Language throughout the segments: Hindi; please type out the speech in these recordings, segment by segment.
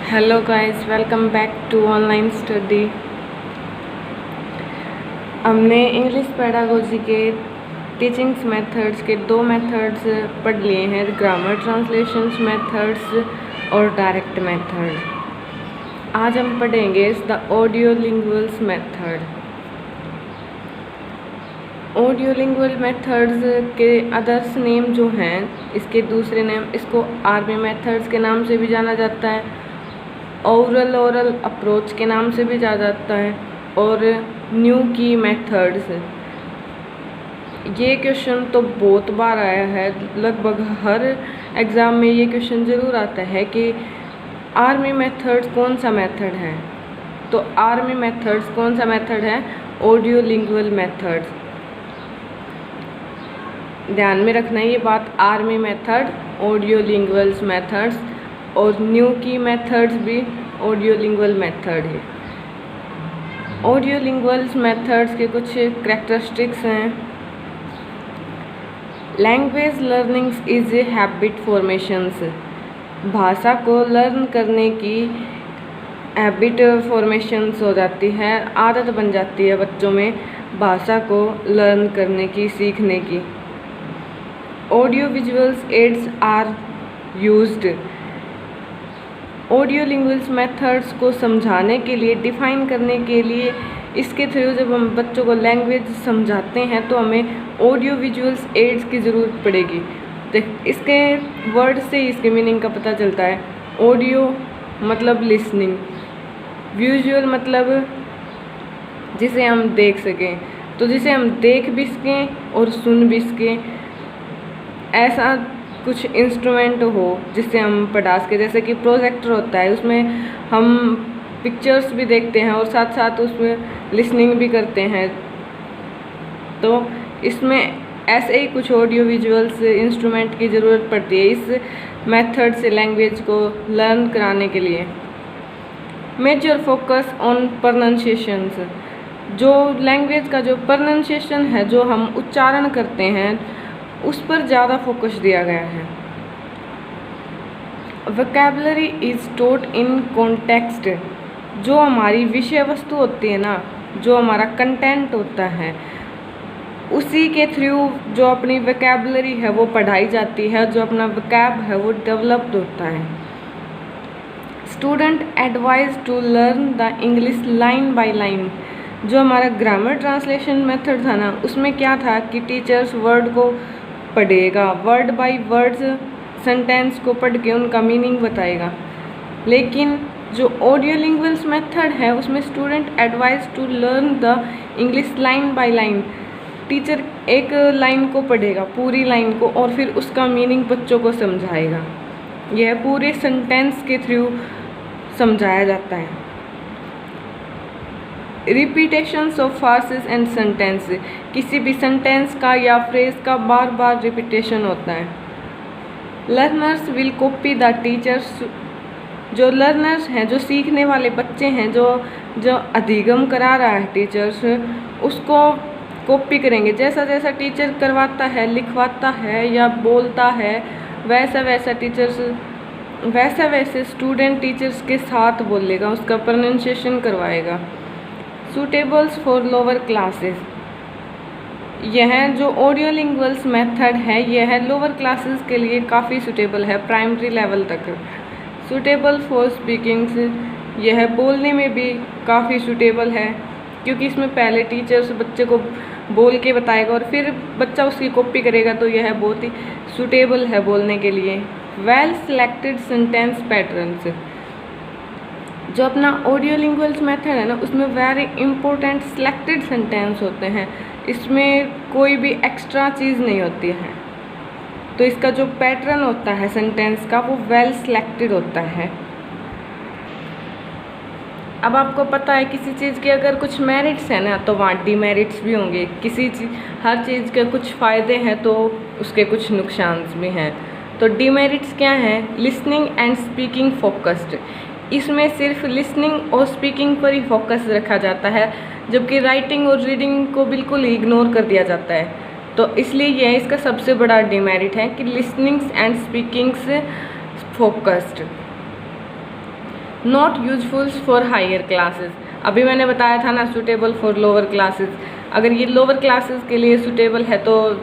Hello guys, welcome back to online study. हमने इंग्लिश पेडागोजी के टीचिंग्स मेथड्स के दो मेथड्स पढ़ लिए हैं, ग्रामर ट्रांसलेशंस मेथड्स और डायरेक्ट मेथड। आज हम पढ़ेंगे the audiolinguals method. Audiolingual methods के अदर्स नेम जो हैं, इसके दूसरे नेम, इसको आर्मी मेथड्स के नाम से भी जाना जाता है, ओरल अप्रोच के नाम से भी जाना जाता है और न्यू की मेथड्स। ये क्वेश्चन तो बहुत बार आया है, लगभग हर एग्ज़ाम में ये क्वेश्चन ज़रूर आता है कि आर्मी मेथड्स कौन सा मेथड है। तो आर्मी मेथड्स कौन सा मेथड है? Audiolingual methods. ध्यान में रखना ये बात, आर्मी मेथड ऑडियोलिंगुअल्स मेथड्स और न्यू की मेथड्स भी ऑडियोलिंगुअल मेथड है। ऑडियोलिंगुअल्स मेथड्स के कुछ कैरेक्टरिस्टिक्स हैं। Language learnings is a habit formations. भाषा को लर्न करने की हैबिट फॉर्मेशंस हो जाती है, आदत बन जाती है बच्चों में भाषा को लर्न करने की, सीखने की। Audio visuals aids are used. Audiolinguals methods को समझाने के लिए, डिफाइन करने के लिए, इसके थ्रू जब हम बच्चों को लैंग्वेज समझाते हैं तो हमें ऑडियो विजुअल्स एड्स की ज़रूरत पड़ेगी। तो इसके वर्ड से ही इसके मीनिंग का पता चलता है। ऑडियो मतलब लिसनिंग, विजुअल मतलब जिसे हम देख सकें, तो जिसे हम देख भी सकें और सुन भी सकें, ऐसा कुछ इंस्ट्रूमेंट हो जिससे हम पढ़ा सकें। जैसे कि प्रोजेक्टर होता है, उसमें हम पिक्चर्स भी देखते हैं और साथ साथ उसमें लिसनिंग भी करते हैं। तो इसमें ऐसे ही कुछ ऑडियो विजुअल्स इंस्ट्रूमेंट की ज़रूरत पड़ती है इस मेथड से लैंग्वेज को लर्न कराने के लिए। Major focus on pronunciations. जो लैंग्वेज का जो प्रोनाउंसिएशन है, जो हम उच्चारण करते हैं, उस पर ज़्यादा फोकस दिया गया है। Vocabulary is taught in context. जो हमारी विषय वस्तु होती है ना, जो हमारा कंटेंट होता है, उसी के थ्रू जो अपनी वोकैबुलरी है वो पढ़ाई जाती है, जो अपना वोकैब है वो डेवलप्ड होता है। Student advise to learn the English line by line. जो हमारा ग्रामर ट्रांसलेशन मेथड था ना, उसमें क्या था कि टीचर्स वर्ड को पढ़ेगा, वर्ड बाय वर्ड्स सेंटेंस को पढ़ के उनका मीनिंग बताएगा। लेकिन जो ऑडियोलिंगुअल्स मेथड है, उसमें student advise to learn the English line by line. Teacher एक लाइन को पढ़ेगा, पूरी लाइन को, और फिर उसका मीनिंग बच्चों को समझाएगा। यह पूरे सेंटेंस के थ्रू समझाया जाता है। Repetitions of phrases and sentence. किसी भी सेंटेंस का या फ्रेज का बार बार रिपीटेशन होता है। Learners will copy the teachers. जो लर्नर्स हैं, जो सीखने वाले बच्चे हैं, जो अधिगम करा रहा है टीचर्स, उसको कॉपी करेंगे। जैसा जैसा टीचर करवाता है, लिखवाता है या बोलता है, वैसा वैसे स्टूडेंट टीचर्स के साथ बोलेगा, उसका प्रोनाउंसिएशन करवाएगा। सूटेबल्स फॉर लोअर क्लासेस। यह जो ऑडियोलिंगुअल्स मेथड है, यह लोअर क्लासेस के लिए काफ़ी सूटेबल है, प्राइमरी लेवल तक। सूटेबल फॉर स्पीकिंग्स, यह बोलने में भी काफ़ी सूटेबल है, क्योंकि इसमें पहले टीचर्स बच्चे को बोल के बताएगा और फिर बच्चा उसकी कॉपी करेगा, तो यह बहुत ही सूटेबल है बोलने के लिए। Well selected sentence patterns. जो अपना ऑडियोलिंगुअल्स मेथड है ना, उसमें वेरी इंपॉर्टेंट सिलेक्टेड सेंटेंस होते हैं। इसमें कोई भी एक्स्ट्रा चीज़ नहीं होती है, तो इसका जो पैटर्न होता है सेंटेंस का, वो वेल सिलेक्टेड होता है। अब आपको पता है किसी चीज़ के अगर कुछ मेरिट्स हैं ना, तो वहाँ डिमेरिट्स भी होंगे। हर चीज़ के कुछ फ़ायदे हैं तो उसके कुछ नुकसान भी हैं। तो डिमेरिट्स क्या हैं? Listening and speaking focused. इसमें सिर्फ लिसनिंग और स्पीकिंग पर ही फोकस रखा जाता है, जबकि राइटिंग और रीडिंग को बिल्कुल इग्नोर कर दिया जाता है। तो इसलिए यह इसका सबसे बड़ा डिमेरिट है कि listenings and speakings focused. Not useful for higher classes, अभी मैंने बताया था ना सूटेबल फॉर लोअर क्लासेस, अगर ये लोअर क्लासेस के लिए सूटेबल है तो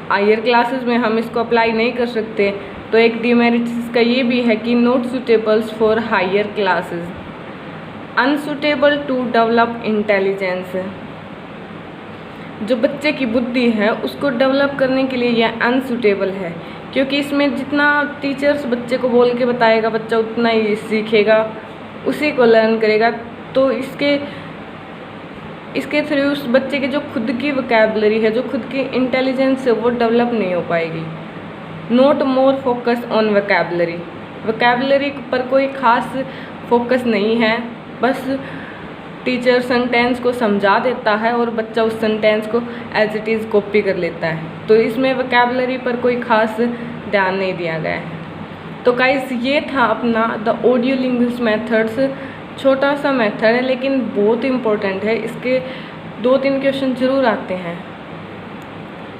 हायर क्लासेस में हम इसको अप्लाई नहीं कर सकते। तो एक डिमेरिट इसका ये भी है कि not suitables for higher classes, unsuitable to develop intelligence, जो बच्चे की बुद्धि है उसको डेवलप करने के लिए यह अनसूटेबल है, क्योंकि इसमें जितना टीचर्स बच्चे को बोल के बताएगा बच्चा उतना ही सीखेगा, उसी को लर्न करेगा। तो इसके थ्रू उस बच्चे के जो खुद की वोकैबुलरी है, जो खुद की इंटेलिजेंस है, वो डेवलप नहीं हो पाएगी। Note more focus on vocabulary, vocabulary पर कोई खास फोकस नहीं है, बस टीचर सेंटेंस को समझा देता है और बच्चा उस सेंटेंस को एज इट इज़ कॉपी कर लेता है। तो इसमें वोकैबुलरी पर कोई खास ध्यान नहीं दिया गया है। तो गाइस ये था अपना द ऑडियो लिंग्विस्टिक्स मेथड्स, छोटा सा मेथड है लेकिन बहुत इम्पोर्टेंट है, इसके 2-3 क्वेश्चन ज़रूर आते हैं।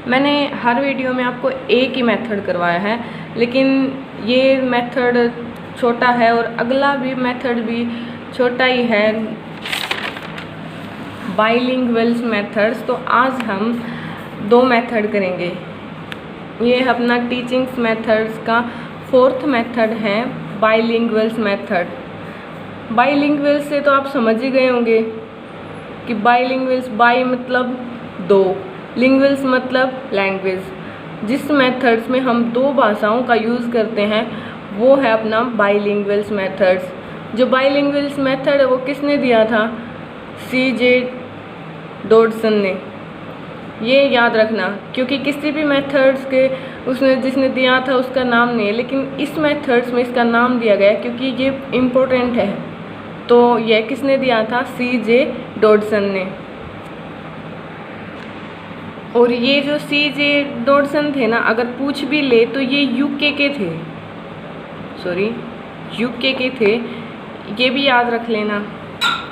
मैंने हर वीडियो में आपको एक ही मेथड करवाया है, लेकिन ये मेथड छोटा है और अगला भी मेथड भी छोटा ही है, बाइलिंगुअल्स मेथड्स। तो आज हम 2 मेथड करेंगे। ये अपना टीचिंग्स मेथड्स का 4th मेथड है बाइलिंगुअल्स मेथड। बाइलिंगुअल्स से तो आप समझ ही गए होंगे कि बाइलिंगुअल्स, बाई मतलब 2, लिंगुअल्स मतलब लैंग्वेज। जिस मेथड्स में हम 2 भाषाओं का यूज़ करते हैं वो है अपना बाइलिंगुअल्स मेथड्स। जो बाइलिंगुअल्स मेथड है वो किसने दिया था? C.J. डॉडसन ने। ये याद रखना, क्योंकि किसी भी मेथड्स के उसने जिसने दिया था उसका नाम नहीं है, लेकिन इस मेथड्स में इसका नाम दिया गया क्योंकि ये इम्पोर्टेंट है। तो यह किसने दिया था? C.J. डॉडसन ने। और ये जो C.J. डॉडसन थे ना, अगर पूछ भी ले तो ये यूके के थे, यूके के थे, ये भी याद रख लेना,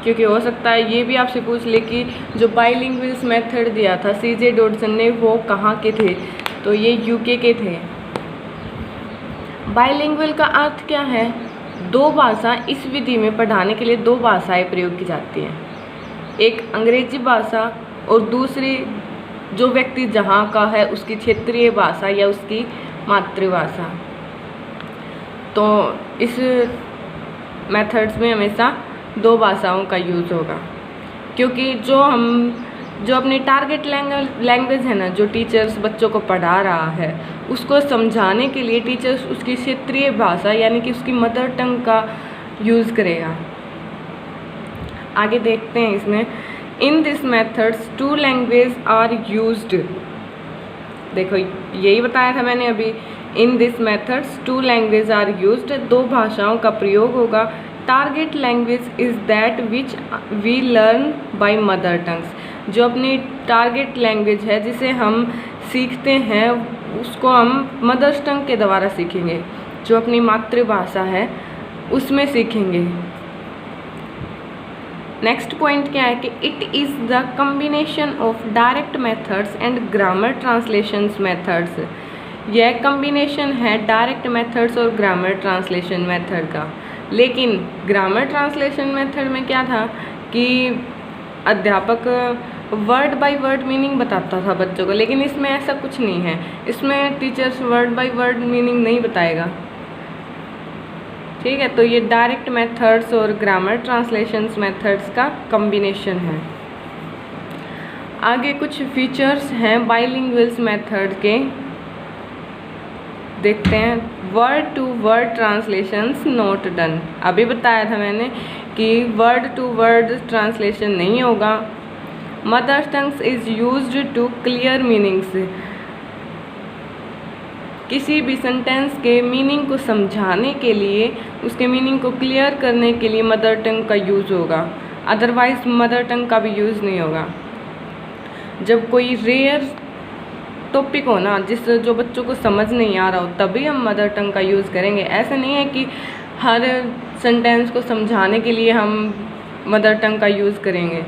क्योंकि हो सकता है ये भी आपसे पूछ ले कि जो बाइलिंगुअल्स मेथड दिया था C.J. डॉडसन ने वो कहाँ के थे, तो ये यूके के थे। बाइलिंगुअल का अर्थ क्या है? 2 भाषा, इस विधि में पढ़ाने के लिए 2 भाषाएं प्रयोग की जाती हैं, एक अंग्रेजी भाषा और दूसरी जो व्यक्ति जहाँ का है उसकी क्षेत्रीय भाषा या उसकी मातृभाषा। तो इस मेथड्स में हमेशा 2 भाषाओं का यूज़ होगा, क्योंकि जो अपनी टारगेट लैंग्वेज है ना, जो टीचर्स बच्चों को पढ़ा रहा है, उसको समझाने के लिए टीचर्स उसकी क्षेत्रीय भाषा यानी कि उसकी मदर टंग का यूज़ करेगा। आगे देखते हैं इसमें। In this methods 2 language are used, देखो यही बताया था मैंने अभी। In this methods 2 language are used, 2 भाषाओं का प्रयोग होगा। Target language is that which we learn by mother tongues, जो अपनी टारगेट लैंग्वेज है जिसे हम सीखते हैं उसको हम मदर टंग के द्वारा सीखेंगे, जो अपनी मातृभाषा है उसमें सीखेंगे। नेक्स्ट पॉइंट क्या है कि it is the combination of direct methods and grammar translations methods. यह कम्बिनेशन है डायरेक्ट मेथड्स और ग्रामर ट्रांसलेशन मेथड का। लेकिन ग्रामर ट्रांसलेशन मेथड में क्या था कि अध्यापक वर्ड बाय वर्ड मीनिंग बताता था बच्चों को, लेकिन इसमें ऐसा कुछ नहीं है। इसमें teachers word by word meaning नहीं बताएगा, ठीक है। तो ये डायरेक्ट मेथड्स और ग्रामर ट्रांसलेशंस मेथड्स का कॉम्बिनेशन है। आगे कुछ फीचर्स हैं बाइलिंगुअल्स मेथड के, देखते हैं। Word to word translations not done, अभी बताया था मैंने कि वर्ड टू वर्ड ट्रांसलेशन नहीं होगा। Mother tongues is used to clear meanings, किसी भी सेंटेंस के मीनिंग को समझाने के लिए, उसके मीनिंग को क्लियर करने के लिए मदर टंग का यूज़ होगा, अदरवाइज मदर टंग का भी यूज़ नहीं होगा। जब कोई रेयर टॉपिक हो ना, जो बच्चों को समझ नहीं आ रहा हो, तभी हम मदर टंग का यूज़ करेंगे। ऐसा नहीं है कि हर सेंटेंस को समझाने के लिए हम मदर टंग का यूज़ करेंगे।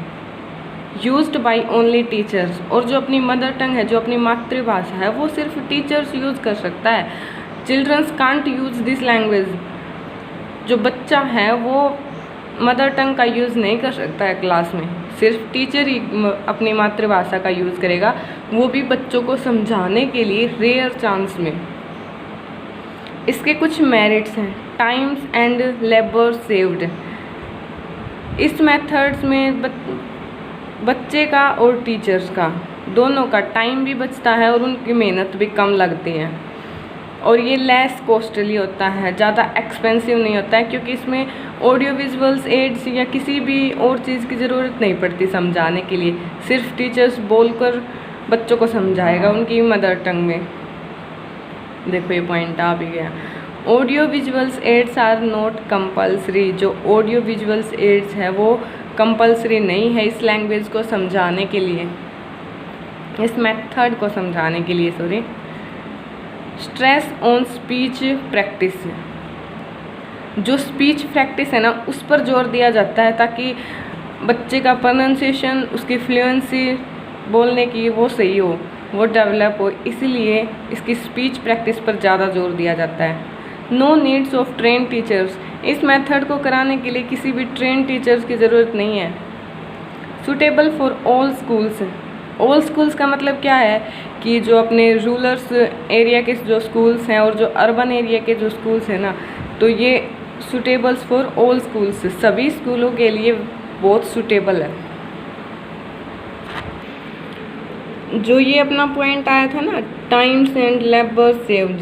यूज्ड बाय ओनली टीचर्स, और जो अपनी मदर टंग है, जो अपनी मातृभाषा है, वो सिर्फ टीचर्स यूज़ कर सकता है। Childrens can't use this language, जो बच्चा है वो मदर टंग का यूज़ नहीं कर सकता है क्लास में, सिर्फ टीचर ही अपनी मातृभाषा का यूज़ करेगा, वो भी बच्चों को समझाने के लिए रेयर चांस में। इसके कुछ मेरिट्स हैं। Times and labour saved. इस मेथड्स में बच्चे का और टीचर्स का दोनों का टाइम भी बचता है और उनकी मेहनत भी कम लगती है, और ये लेस कॉस्टली होता है, ज़्यादा एक्सपेंसिव नहीं होता है, क्योंकि इसमें ऑडियो विजुअल्स एड्स या किसी भी और चीज़ की ज़रूरत नहीं पड़ती समझाने के लिए। सिर्फ टीचर्स बोलकर बच्चों को समझाएगा उनकी मदर टंग में। देखो ये पॉइंट आ भी गया। Audio visuals aids are not compulsory. जो ऑडियो विजुअल्स एड्स है वो कंपल्सरी नहीं है इस लैंग्वेज को समझाने के लिए, इस मेथड को समझाने के लिए, sorry. Stress on speech practice. जो स्पीच प्रैक्टिस है ना उस पर जोर दिया जाता है ताकि बच्चे का प्रोनाउंसिएशन, उसकी फ्लुएंसी बोलने की वो सही हो, वो डेवलप हो, इसलिए इसकी स्पीच प्रैक्टिस पर ज़्यादा जोर दिया जाता है। No needs of train teachers. इस मेथड को कराने के लिए किसी भी ट्रेन टीचर्स की ज़रूरत नहीं है। Suitable for all schools. All schools का मतलब क्या है कि जो अपने रूरल्स एरिया के जो स्कूल्स हैं और जो अर्बन एरिया के जो स्कूल्स हैं ना, तो ये सूटेबल्स फॉर ऑल स्कूल्स, सभी स्कूलों के लिए बहुत सूटेबल है। जो ये अपना पॉइंट आया था ना, टाइम्स एंड लेबर सेव्ड,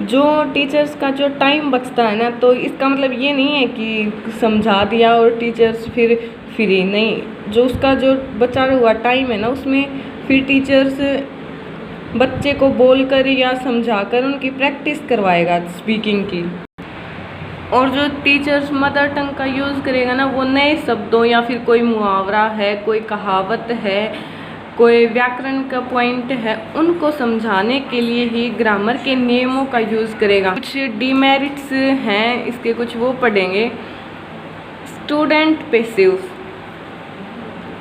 जो टीचर्स का जो टाइम बचता है ना, तो इसका मतलब ये नहीं है कि समझा दिया और टीचर्स फिर फ्री, नहीं। जो उसका जो बचा हुआ टाइम है ना, उसमें फिर टीचर्स बच्चे को बोलकर या समझाकर उनकी प्रैक्टिस करवाएगा स्पीकिंग की। और जो टीचर्स मदर टंग का यूज़ करेगा ना, वो नए शब्दों या फिर कोई मुहावरा है, कोई कहावत है, कोई व्याकरण का पॉइंट है, उनको समझाने के लिए ही ग्रामर के नियमों का यूज़ करेगा। कुछ डिमेरिट्स हैं इसके, कुछ वो पढ़ेंगे। स्टूडेंट पैसिव,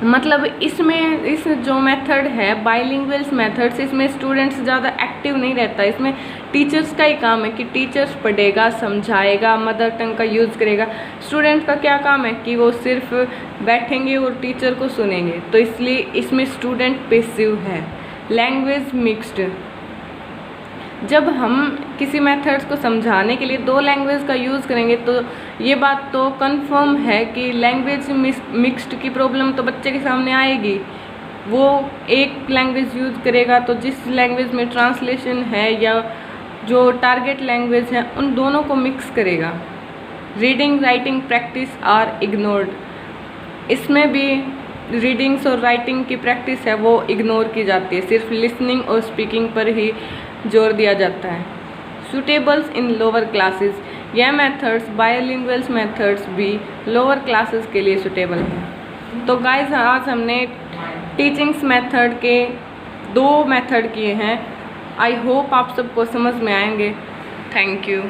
मतलब इसमें इस जो मेथड है बाइलिंगुअल्स मेथड्स, इसमें स्टूडेंट्स ज़्यादा एक्टिव नहीं रहता। इसमें टीचर्स का ही काम है कि टीचर्स पढ़ेगा, समझाएगा, मदर टंग का यूज़ करेगा। स्टूडेंट का क्या काम है कि वो सिर्फ बैठेंगे और टीचर को सुनेंगे, तो इसलिए इसमें स्टूडेंट पैसिव है। Language mixed. जब हम किसी मेथड्स को समझाने के लिए दो लैंग्वेज का यूज़ करेंगे तो ये बात तो कंफर्म है कि लैंग्वेज मिक्स्ड की प्रॉब्लम तो बच्चे के सामने आएगी। वो एक लैंग्वेज यूज़ करेगा तो जिस लैंग्वेज में ट्रांसलेशन है या जो टारगेट लैंग्वेज है उन दोनों को मिक्स करेगा। Reading writing practice are ignored. इसमें भी रीडिंग्स और राइटिंग की प्रैक्टिस है वो इग्नोर की जाती है, सिर्फ लिसनिंग और स्पीकिंग पर ही जोर दिया जाता है। सूटेबल्स इन लोअर क्लासेस। यह मेथड्स बायलिंगुअल्स मेथड्स भी लोअर क्लासेस के लिए सूटेबल हैं। तो गाइस आज हमने टीचिंग्स मेथड के 2 मेथड किए हैं। आई होप आप सबको समझ में आएंगे। Thank you.